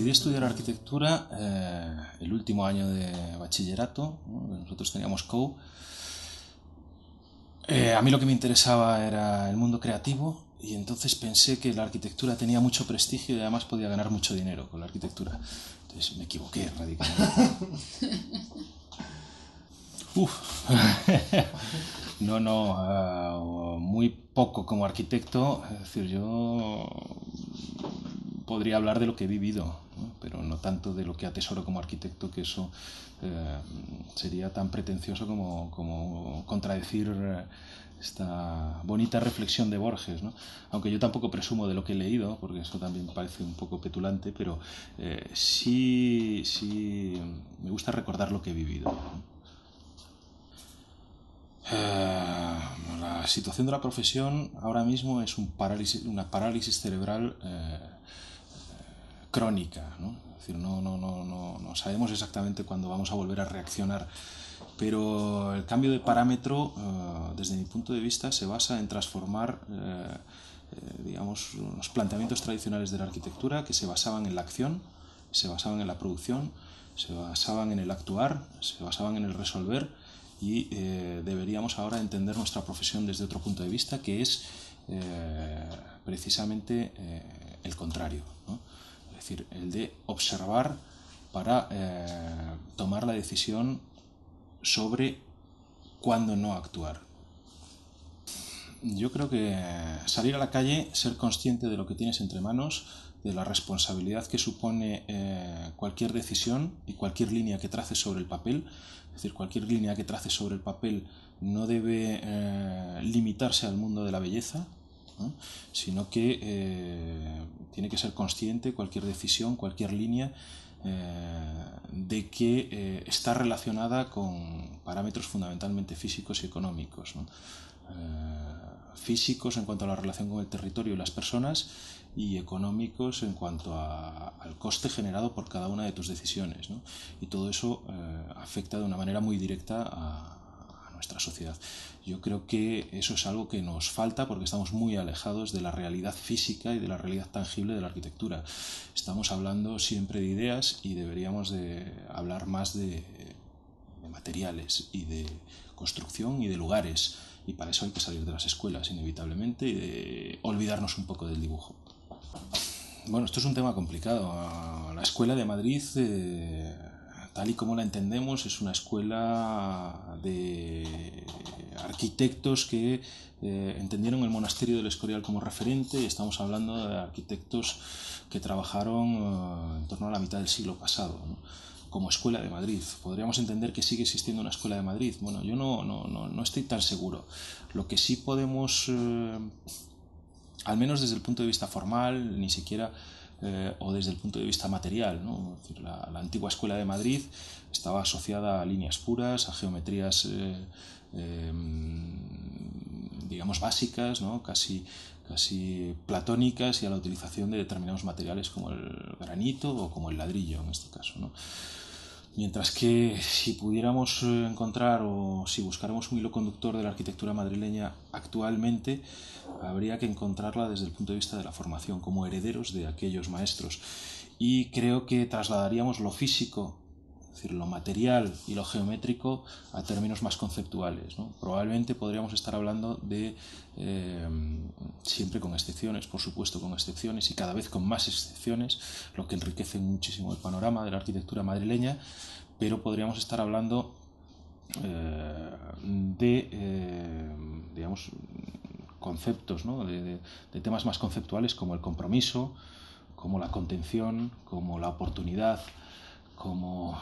decidí estudiar arquitectura el último año de bachillerato, ¿no? Nosotros teníamos COU. A mí lo que me interesaba era el mundo creativo y entonces pensé que la arquitectura tenía mucho prestigio y además podía ganar mucho dinero con la arquitectura. Entonces me equivoqué radicalmente. Muy poco como arquitecto. Es decir, yo podría hablar de lo que he vivido, ¿no? Pero no tanto de lo que atesoro como arquitecto, que eso sería tan pretencioso como contradecir esta bonita reflexión de Borges, ¿no? Aunque yo tampoco presumo de lo que he leído, porque eso también parece un poco petulante, pero sí me gusta recordar lo que he vivido, ¿no? La situación de la profesión ahora mismo es una parálisis cerebral crónica, ¿no? Es decir, no sabemos exactamente cuándo vamos a volver a reaccionar, pero el cambio de parámetro, desde mi punto de vista, se basa en transformar digamos, los planteamientos tradicionales de la arquitectura que se basaban en la acción, se basaban en la producción, se basaban en el actuar, se basaban en el resolver, y deberíamos ahora entender nuestra profesión desde otro punto de vista, que es precisamente el contrario, ¿no? Es decir, el de observar para tomar la decisión sobre cuándo no actuar. Yo creo que salir a la calle, ser consciente de lo que tienes entre manos, de la responsabilidad que supone cualquier decisión y cualquier línea que traces sobre el papel. Es decir, cualquier línea que traces sobre el papel no debe limitarse al mundo de la belleza, ¿no? Sino que tiene que ser consciente cualquier decisión, cualquier línea, de que está relacionada con parámetros fundamentalmente físicos y económicos, ¿no? Físicos en cuanto a la relación con el territorio y las personas, y económicos en cuanto al coste generado por cada una de tus decisiones, ¿no? Y todo eso afecta de una manera muy directa a nuestra sociedad. Yo creo que eso es algo que nos falta porque estamos muy alejados de la realidad física y de la realidad tangible de la arquitectura. Estamos hablando siempre de ideas y deberíamos de hablar más de materiales y de construcción y de lugares, y para eso hay que salir de las escuelas inevitablemente y de olvidarnos un poco del dibujo. Bueno, esto es un tema complicado. La Escuela de Madrid, tal y como la entendemos, es una escuela de arquitectos que entendieron el monasterio del Escorial como referente, y estamos hablando de arquitectos que trabajaron en torno a la mitad del siglo pasado, ¿no? Como Escuela de Madrid. ¿Podríamos entender que sigue existiendo una Escuela de Madrid? Bueno, yo no estoy tan seguro. Lo que sí podemos, al menos desde el punto de vista formal, ni siquiera, o desde el punto de vista material, ¿no? Es decir, la antigua Escuela de Madrid estaba asociada a líneas puras, a geometrías digamos básicas, ¿no? casi platónicas, y a la utilización de determinados materiales como el granito o como el ladrillo en este caso, ¿no? Mientras que si pudiéramos encontrar, o si buscáramos un hilo conductor de la arquitectura madrileña actualmente, habría que encontrarla desde el punto de vista de la formación, como herederos de aquellos maestros. Y creo que trasladaríamos lo físico, es decir, lo material y lo geométrico, a términos más conceptuales, ¿no? Probablemente podríamos estar hablando de, siempre con excepciones, por supuesto con excepciones, y cada vez con más excepciones, lo que enriquece muchísimo el panorama de la arquitectura madrileña, pero podríamos estar hablando digamos, conceptos, ¿no? de temas más conceptuales, como el compromiso, como la contención, como la oportunidad, como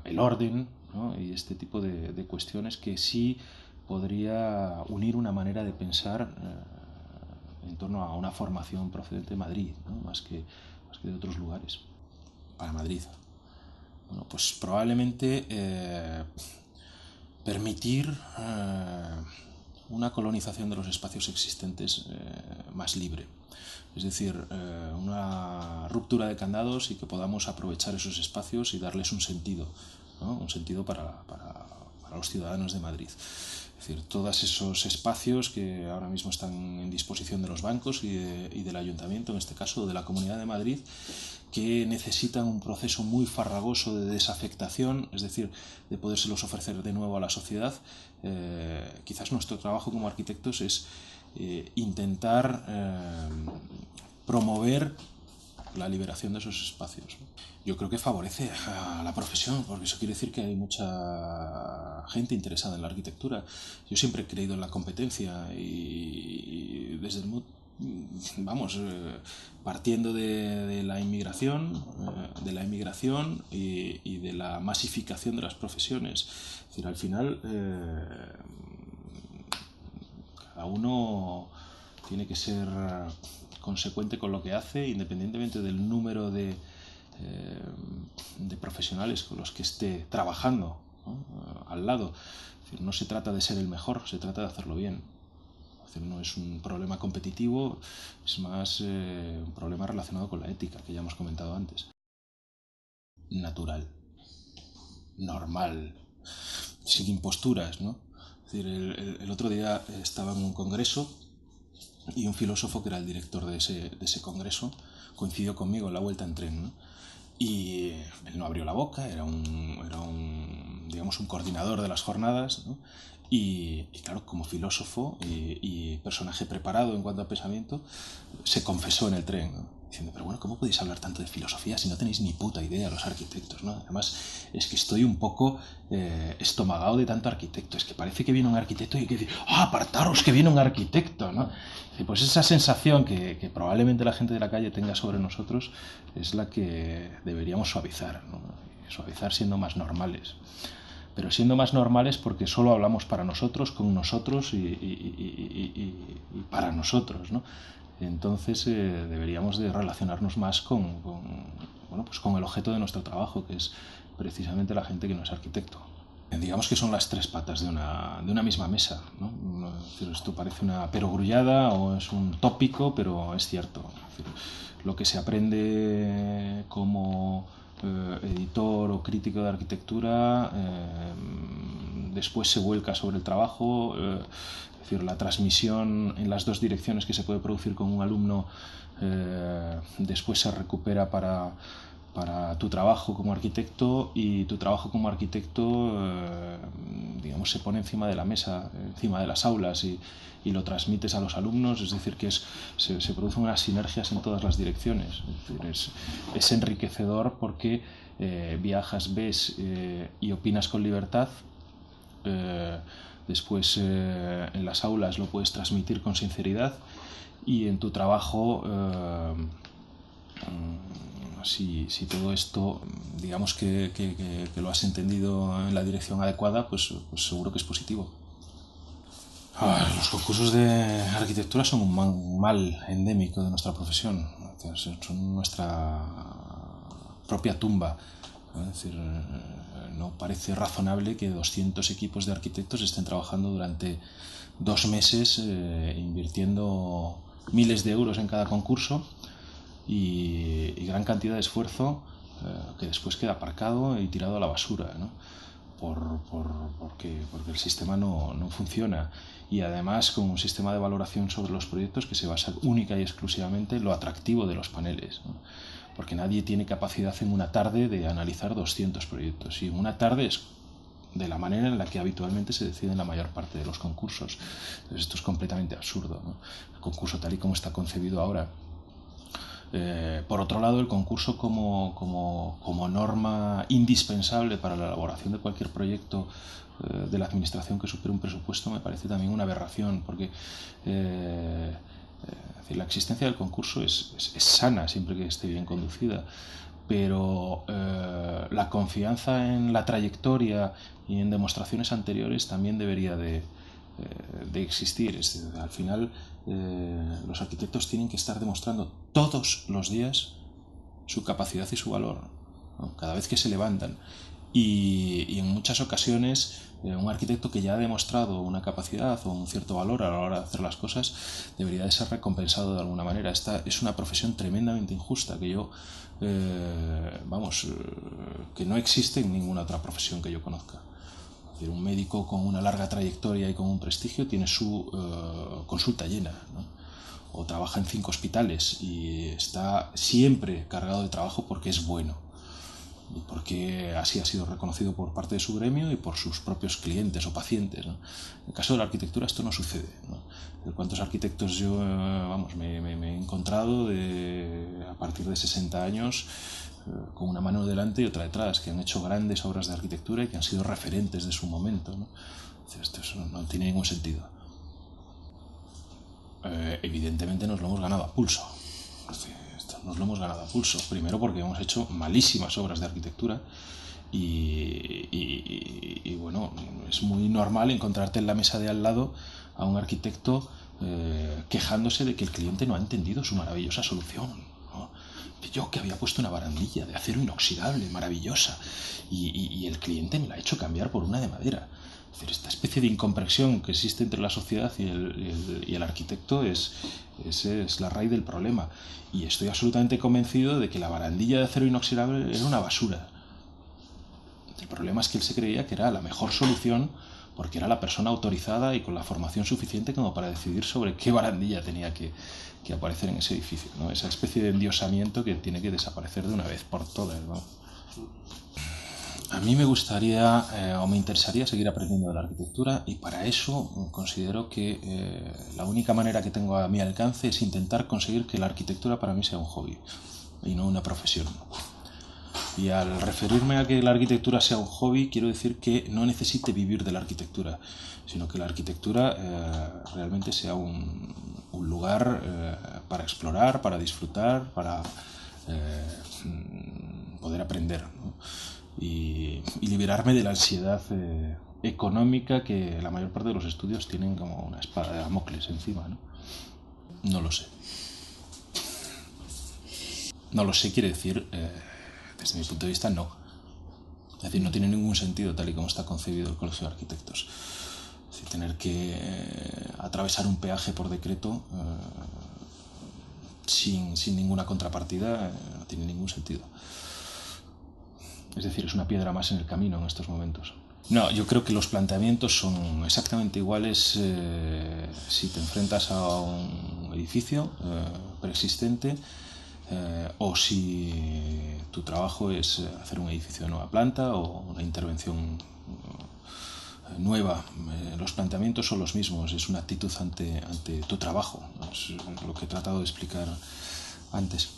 el orden, ¿no? Y este tipo de cuestiones que sí podría unir una manera de pensar en torno a una formación procedente de Madrid, ¿no? más que de otros lugares. Para Madrid, bueno, pues probablemente permitir una colonización de los espacios existentes más libre. Es decir, una ruptura de candados, y que podamos aprovechar esos espacios y darles un sentido, ¿no? Un sentido para los ciudadanos de Madrid. Es decir, todos esos espacios que ahora mismo están en disposición de los bancos y del ayuntamiento, en este caso de la Comunidad de Madrid, que necesitan un proceso muy farragoso de desafectación, es decir, de podérselos ofrecer de nuevo a la sociedad. Quizás nuestro trabajo como arquitectos es intentar promover la liberación de esos espacios. Yo creo que favorece a la profesión, porque eso quiere decir que hay mucha gente interesada en la arquitectura. Yo siempre he creído en la competencia y desde el partiendo de la inmigración, y de la masificación de las profesiones. Es decir, al final cada uno tiene que ser consecuente con lo que hace, independientemente del número de profesionales con los que esté trabajando, ¿no? Al lado. Es decir, no se trata de ser el mejor, se trata de hacerlo bien. Es decir, no es un problema competitivo, es más un problema relacionado con la ética, que ya hemos comentado antes. Natural, normal, sin imposturas, ¿no? Es decir, el otro día estaba en un congreso y un filósofo que era el director de ese congreso coincidió conmigo en la vuelta en tren, ¿no? Y él no abrió la boca, era digamos, un coordinador de las jornadas, ¿no? Y claro, como filósofo y personaje preparado en cuanto a pensamiento, se confesó en el tren, ¿no? Diciendo, pero bueno, ¿cómo podéis hablar tanto de filosofía si no tenéis ni puta idea los arquitectos, ¿no? Además, es que estoy un poco estomagado de tanto arquitecto. Es que parece que viene un arquitecto y hay que decir, ¡ah, apartaros que viene un arquitecto!, ¿no? Y pues esa sensación que probablemente la gente de la calle tenga sobre nosotros es la que deberíamos suavizar, ¿no? Suavizar siendo más normales. Pero siendo más normales porque solo hablamos para nosotros, con nosotros y para nosotros, ¿no? Entonces deberíamos de relacionarnos más con el objeto de nuestro trabajo, que es precisamente la gente que no es arquitecto. Digamos que son las tres patas de una misma mesa, ¿no? Es decir, esto parece una perogrullada o es un tópico, pero es cierto. Es decir, lo que se aprende como editor o crítico de arquitectura después se vuelca sobre el trabajo. Es decir, la transmisión en las dos direcciones que se puede producir con un alumno después se recupera para tu trabajo como arquitecto, y tu trabajo como arquitecto digamos, se pone encima de la mesa, encima de las aulas, y lo transmites a los alumnos. Es decir, que se producen unas sinergias en todas las direcciones. Es decir, es enriquecedor porque viajas, ves y opinas con libertad. Después en las aulas lo puedes transmitir con sinceridad, y en tu trabajo si todo esto, digamos que lo has entendido en la dirección adecuada, pues seguro que es positivo. Los concursos de arquitectura son un mal endémico de nuestra profesión. Son nuestra propia tumba. Es decir, no parece razonable que 200 equipos de arquitectos estén trabajando durante 2 meses invirtiendo miles de euros en cada concurso y gran cantidad de esfuerzo que después queda aparcado y tirado a la basura, ¿no? Porque el sistema no funciona, y además con un sistema de valoración sobre los proyectos que se basa única y exclusivamente en lo atractivo de los paneles, ¿no? Porque nadie tiene capacidad en una tarde de analizar 200 proyectos, y en una tarde es de la manera en la que habitualmente se deciden la mayor parte de los concursos. Entonces esto es completamente absurdo, ¿no? El concurso tal y como está concebido ahora. Por otro lado, el concurso como norma indispensable para la elaboración de cualquier proyecto de la administración que supere un presupuesto me parece también una aberración, porque la existencia del concurso es sana siempre que esté bien conducida, pero la confianza en la trayectoria y en demostraciones anteriores también debería de existir. Al final los arquitectos tienen que estar demostrando todos los días su capacidad y su valor, ¿no? Cada vez que se levantan, y en muchas ocasiones un arquitecto que ya ha demostrado una capacidad o un cierto valor a la hora de hacer las cosas debería de ser recompensado de alguna manera. Esta es una profesión tremendamente injusta que que no existe en ninguna otra profesión que yo conozca. Un médico con una larga trayectoria y con un prestigio tiene su consulta llena, ¿no? O trabaja en 5 hospitales y está siempre cargado de trabajo porque es bueno y porque así ha sido reconocido por parte de su gremio y por sus propios clientes o pacientes, ¿no? En el caso de la arquitectura esto no sucede, ¿no? De cuántos arquitectos yo me he encontrado a partir de 60 años con una mano delante y otra detrás, que han hecho grandes obras de arquitectura y que han sido referentes de su momento, ¿no? Esto no tiene ningún sentido. Evidentemente nos lo hemos ganado a pulso. Nos lo hemos ganado a pulso. Primero porque hemos hecho malísimas obras de arquitectura y bueno, es muy normal encontrarte en la mesa de al lado a un arquitecto quejándose de que el cliente no ha entendido su maravillosa solución, ¿no? Yo que había puesto una barandilla de acero inoxidable maravillosa y el cliente me la ha hecho cambiar por una de madera. Es decir, esta especie de incomprensión que existe entre la sociedad y el arquitecto es la raíz del problema. Y estoy absolutamente convencido de que la barandilla de acero inoxidable era una basura. El problema es que él se creía que era la mejor solución porque era la persona autorizada y con la formación suficiente como para decidir sobre qué barandilla tenía que aparecer en ese edificio, ¿no? Esa especie de endiosamiento que tiene que desaparecer de una vez por todas, ¿no? A mí me gustaría o me interesaría seguir aprendiendo de la arquitectura y para eso considero que la única manera que tengo a mi alcance es intentar conseguir que la arquitectura para mí sea un hobby y no una profesión. Y al referirme a que la arquitectura sea un hobby, quiero decir que no necesite vivir de la arquitectura, sino que la arquitectura realmente sea un lugar para explorar, para disfrutar, para poder aprender, ¿no? Y liberarme de la ansiedad económica que la mayor parte de los estudios tienen como una espada de Damocles encima, ¿no? No lo sé. No lo sé quiere decir, desde mi punto de vista, no. Es decir, no tiene ningún sentido tal y como está concebido el Colegio de Arquitectos. Es decir, tener que atravesar un peaje por decreto sin ninguna contrapartida no tiene ningún sentido. Es decir, es una piedra más en el camino en estos momentos. No, yo creo que los planteamientos son exactamente iguales si te enfrentas a un edificio preexistente o si tu trabajo es hacer un edificio de nueva planta o una intervención nueva. Los planteamientos son los mismos, es una actitud ante tu trabajo. Es lo que he tratado de explicar antes.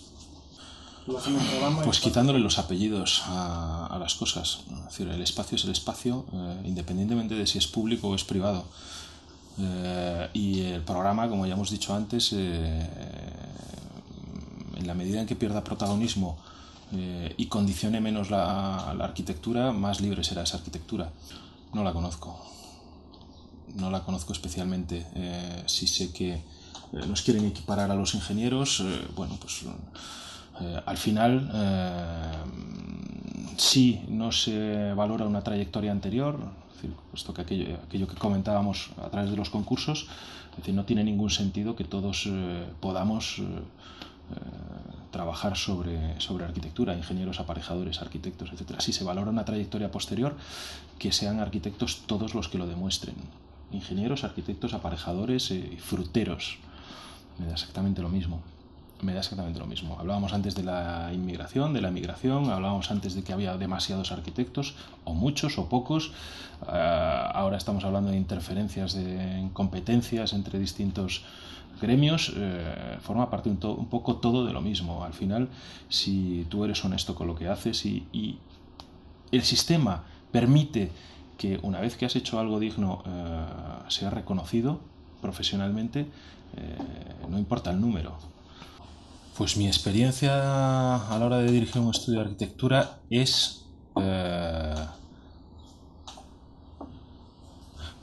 Pues quitándole los apellidos a las cosas. Es decir, el espacio es el espacio, independientemente de si es público o es privado. Y el programa, como ya hemos dicho antes, en la medida en que pierda protagonismo y condicione menos la arquitectura, más libre será esa arquitectura. No la conozco. No la conozco especialmente. Sí sé que nos quieren equiparar a los ingenieros. Bueno, pues al final, si no se valora una trayectoria anterior, es decir, puesto que aquello que comentábamos a través de los concursos, es decir, no tiene ningún sentido que todos podamos trabajar sobre arquitectura, ingenieros, aparejadores, arquitectos, etc. Si se valora una trayectoria posterior, que sean arquitectos todos los que lo demuestren. Ingenieros, arquitectos, aparejadores y fruteros. Me da exactamente lo mismo. Hablábamos antes de la inmigración, de la emigración, hablábamos antes de que había demasiados arquitectos, o muchos o pocos. Ahora estamos hablando de interferencias en competencias entre distintos gremios. Forma parte un poco todo de lo mismo. Al final, si tú eres honesto con lo que haces y el sistema permite que una vez que has hecho algo digno sea reconocido profesionalmente, no importa el número. Pues mi experiencia a la hora de dirigir un estudio de arquitectura es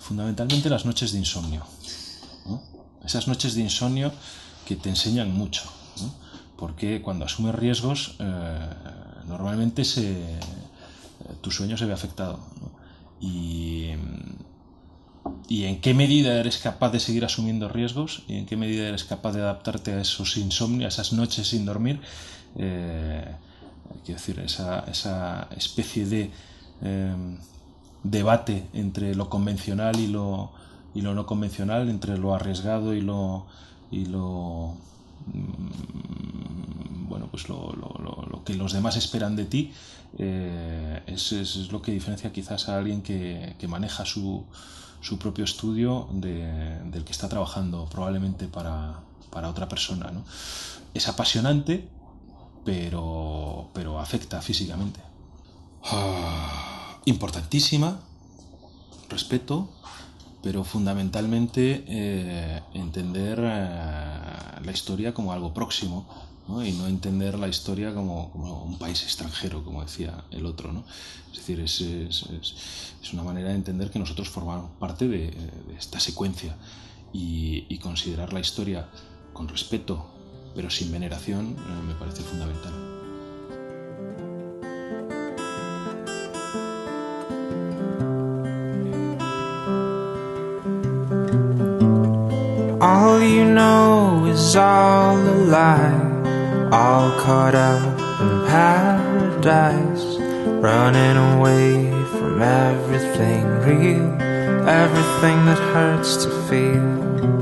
fundamentalmente las noches de insomnio, ¿no? Esas noches de insomnio que te enseñan mucho, ¿no? Porque cuando asumes riesgos normalmente tu sueño se ve afectado, ¿no? Y en qué medida eres capaz de seguir asumiendo riesgos y en qué medida eres capaz de adaptarte a esos insomnios, a esas noches sin dormir. Quiero decir, esa especie de debate entre lo convencional y lo no convencional, entre lo arriesgado y lo bueno, pues lo que los demás esperan de ti, es lo que diferencia quizás a alguien que maneja su propio estudio del que está trabajando probablemente para otra persona, ¿no? Es apasionante, pero afecta físicamente. Importantísima, respeto, pero fundamentalmente entender la historia como algo próximo, ¿no? Y no entender la historia como un país extranjero, como decía el otro, ¿no? Es decir, es una manera de entender que nosotros formamos parte de esta secuencia y considerar la historia con respeto, pero sin veneración, me parece fundamental. All you know is all a lie, all caught up in paradise, running away from everything real, everything that hurts to feel.